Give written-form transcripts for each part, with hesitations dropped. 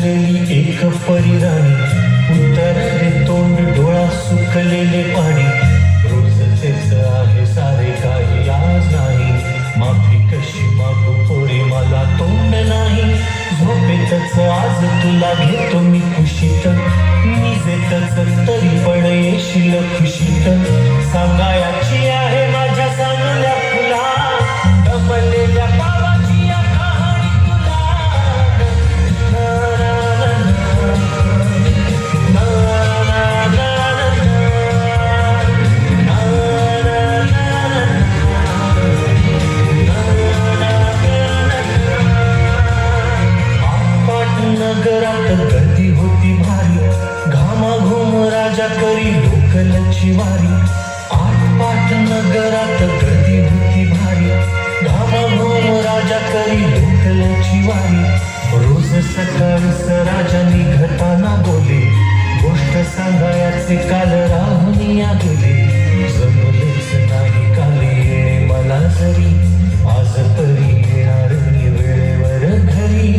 बसलेली एक परिराणी, उत्तर दे तोंड डोळा सुकलेले पाणी. रोज तेच आहे सारे काही आज नाही, माफी कशी मागू पोरी मला तोंड नाही. झोपेतच आज तुला घेतो मी कुशीत, निजेतच तरी पण येशील खुशीत. सांगायची आहे माझ्या चांगल्या फुला, कमलेल्या बाबाची या कहाणी तुला. नगरात गर्दी होती भारी, घामाघूम राजा करी लोकलची वारी. आटपाट नगरात गर्दी होती भारी, घामाघूम राजा करी लोकलची वारी. रोज सकाळीच राजा निघताना बोले, गोष्ट सांगायचे काल राहुनिया गेले. जमलेच नाही काल येणे मला जरी, आज तरी येणार मी वेळेवर घरी.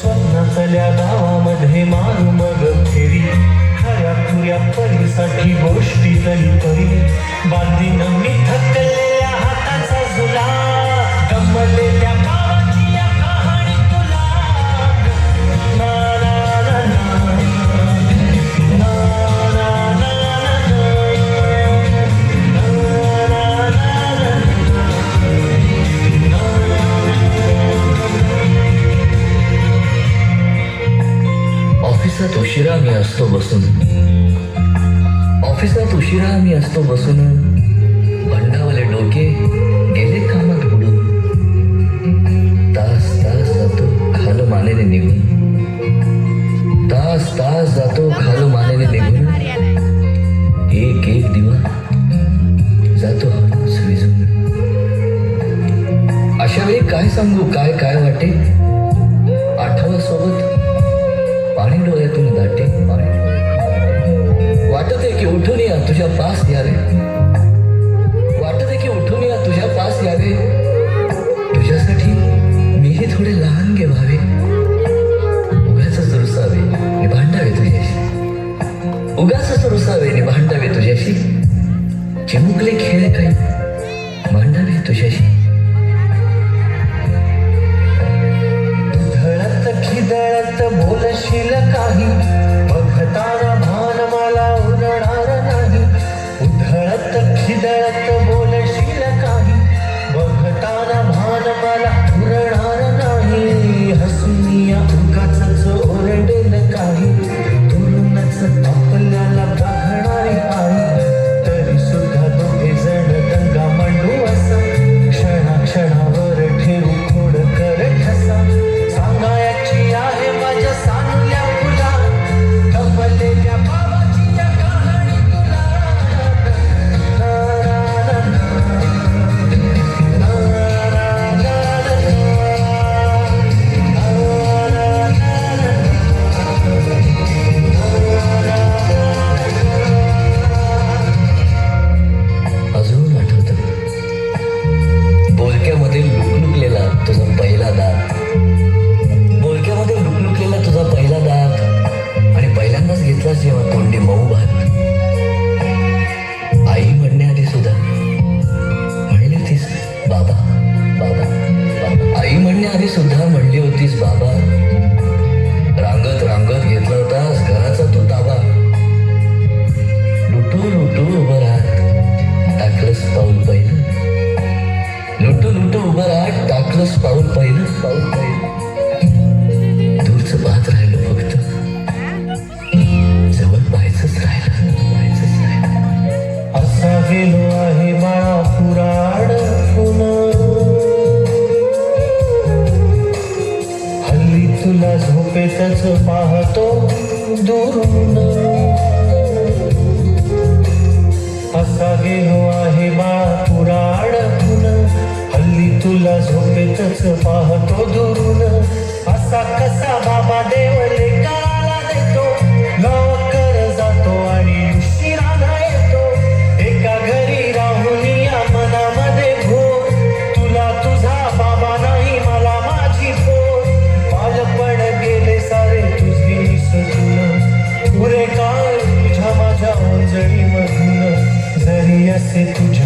स्वप्नातल्या गावामध्ये मारू मग फेरी, खऱ्या खुऱ्या परीसाठी गोष्टी तरी तरी. बांधीन मी थकलेल्या हाताचा झुला, गमलेल्या गावाची या कहाणी तुला. ना ना ना ना, ना ना ना ना, ऑफिसात उशिरा मी असतो बसून, ऑफिसात उशिरा मी असतो बसून. भंडावले डोके गेले कामात बुडून, तास तास जातो खाल मानेने निघून, तास तास जातो खाल मानेने निघून. एक एक दिवा जातो हळूच विझून. अशा वेळी काय सांगू काय काय वाटे, आठवा सोबत पाणी डोळ्यातून दाटे. वाटत आहे की उठून या तुझ्या पास यावे, वाटत आहे की उठून या तुझ्या पास यावे. तुझ्यासाठी मीही थोडे लहान गे व्हावे, उगाचच रुसावे नि भांडावे तुझ्याशी, उगाचच रुसावे नि भांडावे तुझ्याशी. चिमुकले खेळ काही भांडावे तुझ्याशी. खिदळत बोलशील काही, बघताना भान मला उरणार नाही. उधळत खिदळत बोलशील काही, बघताना भान मला उरणार नाही. हसून या उगाचच ओरडेल काही, दुरूनच आपल्याला बघणारी आई. तरी सुद्धा दोघे जण दंगा मांडू असा, क्षणाक्षणावर ठेवू खोड कर ठसा. सांगायची आहे माझ्या चांगल्या फुला, कमलेल्या बाबाची या कहाणी तुला. अजून आठवतं बोलक्यामध्ये लुकलुकलेला तुझा पहिला दात, बोलक्यामध्ये लुकलुकलेला तुझा पहिला दात. आणि पहिल्यांदाच घेतलास जेव्हा तोंडी मऊ भात. आई म्हणण्याआधी सुद्धा म्हणली होतीस बाबा बाबा बाबा. आई म्हणण्याआधी सुद्धा म्हणली होतीस बाबा. रांगत रांगत घेतला होतास घराचा तू ताबा. लुटू लुटू उभं राहत टाकलंस पाऊल पहिलं, लुटू लुटू उभं राहत टाकलंस पाऊल पहिलं, पाऊल पहिलं. दूरचं पाहत राहिलो फक्त, जवळ पाहायचंच राहिलं, पाहायचंच राहिलं. असा गेलो आहे बाळा पुराड हल्ली तुला झोपेतच पाहतो दुरून. असा गेलो आहे बाळा पुराड हल्ली तुला झोपेतच पाहतो दुरून. असा कसा बाबा देवले काला देतो, लवकर जातो आणि उशिरा येतो. एका घरी राहून या मनामध्ये भोर, तुला तुझा बाबा नाही मला माझी पोर. बालपण गेले सारे तुझी कसे तुझ्या